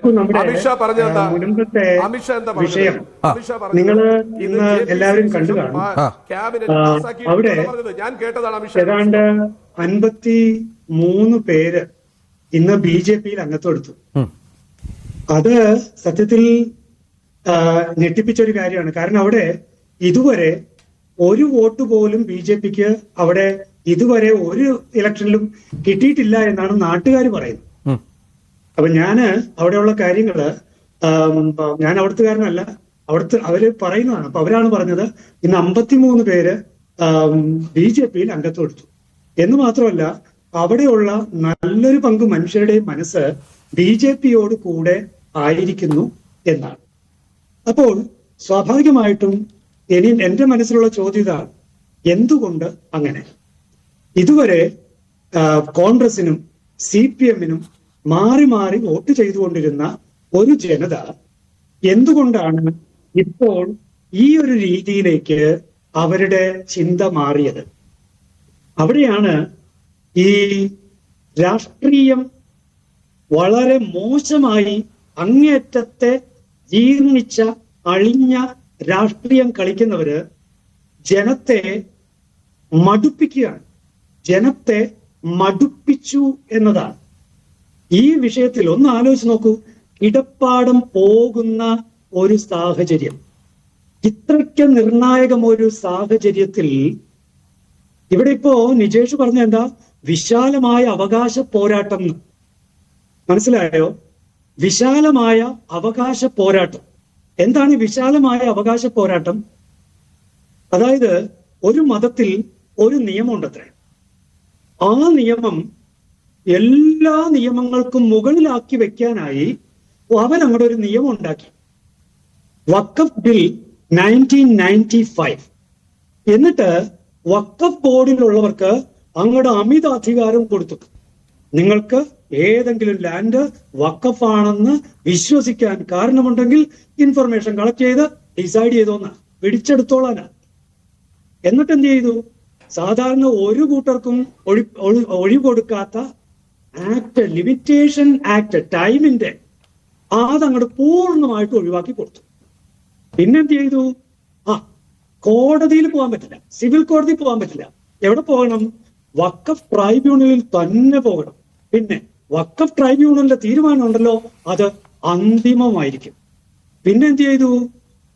നോക്കൂ, നമ്മുടെ മുൻപത്തെ വിഷയം നിങ്ങൾ ഇന്ന് എല്ലാവരും കണ്ടു കാണും. അവിടെ ഏതാണ്ട് 53 പേര് ഇന്ന് BJP-യിൽ അംഗത്വം എടുത്തു. അത് സത്യത്തിൽ ഞെട്ടിപ്പിച്ചൊരു കാര്യമാണ്. കാരണം അവിടെ ഇതുവരെ ഒരു വോട്ട് പോലും BJP-ക്ക് അവിടെ ഇതുവരെ ഒരു ഇലക്ഷനിലും കിട്ടിയിട്ടില്ല എന്നാണ് നാട്ടുകാർ പറയുന്നത്. അപ്പൊ ഞാന് അവിടെയുള്ള കാര്യങ്ങള് ഞാൻ അവിടുത്തുകാരനല്ല, അവര് പറയുന്നതാണ്. അപ്പൊ അവരാണ് പറഞ്ഞത് ഇന്ന് 53 പേര് BJP-യിൽ അംഗത്വം എടുത്തു എന്ന് മാത്രമല്ല, അവിടെയുള്ള നല്ലൊരു പങ്ക് മനുഷ്യരുടെയും മനസ്സ് BJP-യോട് കൂടെ ആയിരിക്കുന്നു എന്നാണ്. അപ്പോൾ സ്വാഭാവികമായിട്ടും എന്റെ മനസ്സിലുള്ള ചോദ്യം ഇതാണ്, എന്തുകൊണ്ട് അങ്ങനെ? ഇതുവരെ കോൺഗ്രസിനും CPM-നും മാറി മാറി വോട്ട് ചെയ്തുകൊണ്ടിരുന്ന ഒരു ജനത എന്തുകൊണ്ടാണ് ഇപ്പോൾ ഈ ഒരു രീതിയിലേക്ക് അവരുടെ ചിന്ത മാറിയത്? അവിടെയാണ് ഈ രാഷ്ട്രീയം വളരെ മോശമായി അങ്ങേയറ്റത്തെ ജീർണിച്ച അളിഞ്ഞ രാഷ്ട്രീയം കളിക്കുന്നവര് ജനത്തെ മടുപ്പിക്കുകയാണ്. ജനത്തെ മടുപ്പിച്ചു എന്നതാണ് ഈ വിഷയത്തിൽ. ഒന്ന് ആലോചിച്ച് നോക്കൂ, കിടപ്പാടം പോകുന്ന ഒരു സാഹചര്യം, ഇത്രയ്ക്ക് നിർണായകം ഒരു സാഹചര്യത്തിൽ ഇവിടെ ഇപ്പോ നിജേഷ് പറഞ്ഞ എന്താ, വിശാലമായ അവകാശ പോരാട്ടം. മനസ്സിലായോ? വിശാലമായ അവകാശ പോരാട്ടം. എന്താണ് ഈ വിശാലമായ അവകാശ പോരാട്ടം? അതായത് ഒരു മതത്തിൽ ഒരു നിയമം ഉണ്ടത്രേ. ആ നിയമം എല്ലാ നിയമങ്ങൾക്കും മുകളിലാക്കി വെക്കാനായി അവരങ്ങോട്ട് ഒരു നിയമം ഉണ്ടാക്കി, വഖഫ് ബിൽ 1995. എന്നിട്ട് വഖഫ് ബോർഡിലുള്ളവർക്ക് അങ്ങോട്ട് അമിത അധികാരം കൊടുത്തു. നിങ്ങൾക്ക് ഏതെങ്കിലും ലാൻഡ് വഖഫാണെന്ന് വിശ്വസിക്കാൻ കാരണമുണ്ടെങ്കിൽ ഇൻഫർമേഷൻ കളക്ട് ചെയ്ത് ഡിസൈഡ് ചെയ്തോന്ന പിടിച്ചെടുത്തോളാനാ. എന്നിട്ട് എന്ത് ചെയ്തു? സാധാരണ ഒരു കൂട്ടർക്കും ഒഴിവ് കൊടുക്കാത്ത ആക്ട്, ലിമിറ്റേഷൻ ആക്ട്, ടൈമിന്റെ അതങ്ങോട്ട് പൂർണ്ണമായിട്ട് ഒഴിവാക്കി കൊടുത്തു. പിന്നെന്ത് ചെയ്തു? കോടതിയിൽ പോകാൻ പറ്റില്ല, സിവിൽ കോടതി പോകാൻ പറ്റില്ല. എവിടെ പോകണം? വഖഫ് ട്രൈബ്യൂണലിൽ തന്നെ പോകണം. പിന്നെ വഖഫ് ട്രൈബ്യൂണലിന്റെ തീരുമാനം ഉണ്ടല്ലോ, അത് അന്തിമമായിരിക്കും. പിന്നെ എന്ത് ചെയ്തു?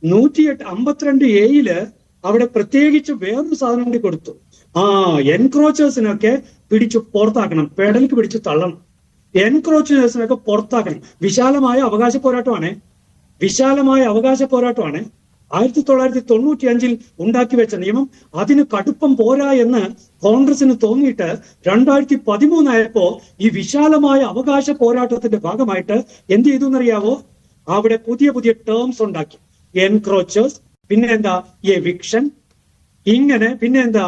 152A അവിടെ പ്രത്യേകിച്ച് വേറൊരു സാധനം കൂടി കൊടുത്തു. എൻക്രോച്ചേഴ്സിനൊക്കെ പിടിച്ചു പുറത്താക്കണം, പെടലിക്ക് പിടിച്ച് തള്ളണം. എൻക്രോച്ചേഴ്സിനൊക്കെ പുറത്താക്കണം. വിശാലമായ അവകാശ പോരാട്ടമാണ്, വിശാലമായ അവകാശ പോരാട്ടമാണ്. 1995 ഉണ്ടാക്കി വെച്ച നിയമം അതിന് കടുപ്പം പോരാ എന്ന് കോൺഗ്രസിന് തോന്നിയിട്ട് 2013 ആയപ്പോ ഈ വിശാലമായ അവകാശ പോരാട്ടത്തിന്റെ ഭാഗമായിട്ട് എന്ത് ചെയ്തു എന്നറിയാവോ? അവിടെ പുതിയ പുതിയ ടേംസ് ഉണ്ടാക്കി. എൻക്രോച്ചേഴ്സ്, പിന്നെ എന്താ എവിക്ഷൻ, ഇങ്ങനെ പിന്നെ എന്താ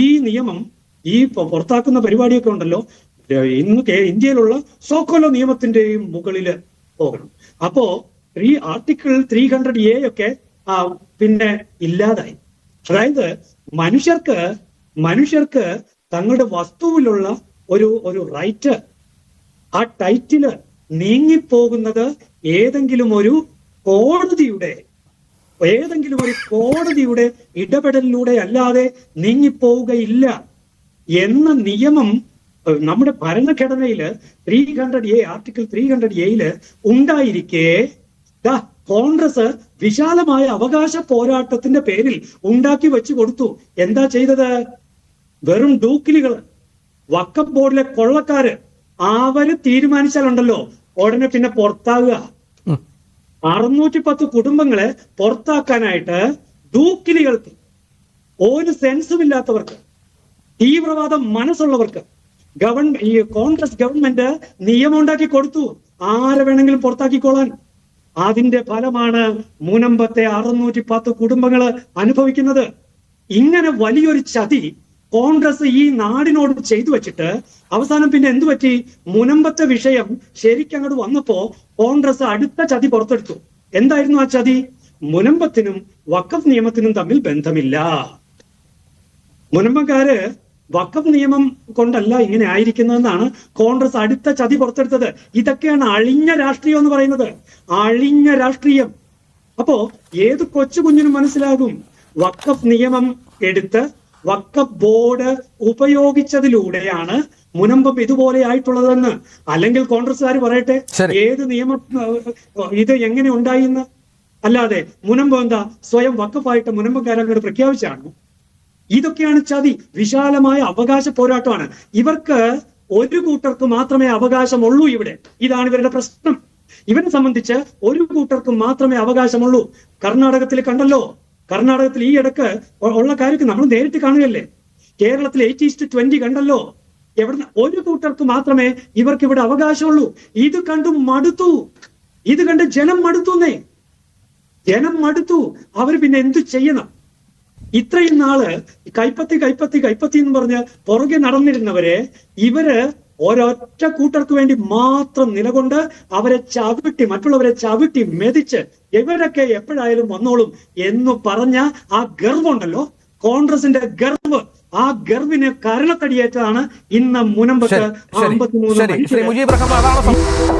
ഈ നിയമം, ഈ പുറത്താക്കുന്ന പരിപാടിയൊക്കെ ഉണ്ടല്ലോ, ഇന്ന് ഇന്ത്യയിലുള്ള സോക്കോലോ നിയമത്തിന്റെയും മുകളില് പോകണം. അപ്പോ ആർട്ടിക്കിൾ 300A ഒക്കെ പിന്നെ ഇല്ലാതായി. അതായത് മനുഷ്യർക്ക് തങ്ങളുടെ വസ്തുവിലുള്ള ഒരു റൈറ്റ്, ആ ടൈറ്റില് നീങ്ങിപ്പോകുന്നത് ഏതെങ്കിലും ഒരു കോടതിയുടെ ഇടപെടലിലൂടെ അല്ലാതെ നീങ്ങിപ്പോവുകയില്ല എന്ന നിയമം നമ്മുടെ ഭരണഘടനയില് ആർട്ടിക്കിൾ 300A ഉണ്ടായിരിക്കെ കോൺഗ്രസ് വിശാലമായ അവകാശ പോരാട്ടത്തിന്റെ പേരിൽ ഉണ്ടാക്കി വെച്ചു കൊടുത്തു. എന്താ ചെയ്തത്? വെറും ഡൂക്കിലികൾ, വഖഫ് ബോർഡിലെ കൊള്ളക്കാര്, അവര് തീരുമാനിച്ചാലുണ്ടല്ലോ ഉടനെ പിന്നെ പുറത്താകുക. 610 കുടുംബങ്ങളെ പുറത്താക്കാനായിട്ട് ഡൂക്കിലികൾക്ക്, ഒരു സെൻസും ഇല്ലാത്തവർക്ക്, തീവ്രവാദ മനസ്സുള്ളവർക്ക് ഈ കോൺഗ്രസ് ഗവൺമെന്റ് നിയമം ഉണ്ടാക്കി കൊടുത്തു, ആരെ വേണമെങ്കിലും പുറത്താക്കിക്കോളാൻ. അതിന്റെ ഫലമാണ് മുനമ്പത്തെ 610 കുടുംബങ്ങൾ അനുഭവിക്കുന്നത്. ഇങ്ങനെ വലിയൊരു ചതി കോൺഗ്രസ് ഈ നാടിനോട് ചെയ്തു വെച്ചിട്ട് അവസാനം പിന്നെ എന്തു പറ്റി? മുനമ്പത്തെ വിഷയം ശരിക്കങ്ങോട്ട് വന്നപ്പോ കോൺഗ്രസ് അടുത്ത ചതി പുറത്തെടുത്തു. എന്തായിരുന്നു ആ ചതി? മുനമ്പത്തിനും വഖഫ് നിയമത്തിനും തമ്മിൽ ബന്ധമില്ല. മുനമ്പക്കാര് വഖഫ് നിയമം കൊണ്ടല്ല ഇങ്ങനെ ആയിരിക്കുന്നതെന്നാണ് കോൺഗ്രസ് അടുത്ത ചതി പുറത്തെടുത്തത്. ഇതൊക്കെയാണ് അഴിഞ്ഞ രാഷ്ട്രീയം എന്ന് പറയുന്നത്, അഴിഞ്ഞ രാഷ്ട്രീയം. അപ്പോ ഏത് കൊച്ചു കുഞ്ഞിനും മനസ്സിലാകും വഖഫ് നിയമം എടുത്ത് വഖഫ് ബോർഡ് ഉപയോഗിച്ചതിലൂടെയാണ് മുനമ്പം ഇതുപോലെ ആയിട്ടുള്ളതെന്ന്. അല്ലെങ്കിൽ കോൺഗ്രസ്സുകാർ പറയട്ടെ ഏത് നിയമം ഇത് എങ്ങനെ ഉണ്ടായിന്ന്. അല്ലാതെ മുനമ്പം എന്താ സ്വയം വഖഫായിട്ട് മുനമ്പംകാരങ്ങോട് പ്രഖ്യാപിച്ചാണ്. ഇതൊക്കെയാണ് ചതി. വിശാലമായ അവകാശ പോരാട്ടമാണ്. ഇവർക്ക് ഒരു കൂട്ടർക്ക് മാത്രമേ അവകാശമുള്ളൂ ഇവിടെ. ഇതാണ് ഇവരുടെ പ്രശ്നം. ഇവരെ സംബന്ധിച്ച് ഒരു കൂട്ടർക്ക് മാത്രമേ അവകാശമുള്ളൂ. കർണാടകത്തിൽ കണ്ടല്ലോ, കർണാടകത്തിൽ ഈ ഇടക്ക് ഉള്ള കാര്യത്തിൽ നമ്മൾ നേരിട്ട് കാണുകയല്ലേ. കേരളത്തിൽ 80:20 കണ്ടല്ലോ. എവിടെ ഒരു കൂട്ടർക്ക് മാത്രമേ ഇവർക്ക് ഇവിടെ അവകാശമുള്ളൂ. ഇത് കണ്ടു മടുത്തു. ഇത് കണ്ട് ജനം മടുത്തുന്നേ. ജനം മടുത്തു. അവർ പിന്നെ എന്തു ചെയ്യണം? ഇത്രയും നാള് കൈപ്പത്തി കൈപ്പത്തി കൈപ്പത്തി എന്ന് പറഞ്ഞ് പുറകെ നടന്നിരുന്നവരെ ഇവര് ഒരൊറ്റ കൂട്ടർക്ക് വേണ്ടി മാത്രം നിലകൊണ്ട് അവരെ ചവിട്ടി, മറ്റുള്ളവരെ ചവിട്ടി മെതിച്ച് ഇവരൊക്കെ എപ്പോഴായാലും വന്നോളും എന്ന് പറഞ്ഞ ആ ഗർവുണ്ടല്ലോ, കോൺഗ്രസിന്റെ ഗർവ്, ആ ഗർവിന് കരണത്തടിയേറ്റതാണ് ഇന്ന് മുനമ്പത്ത് 53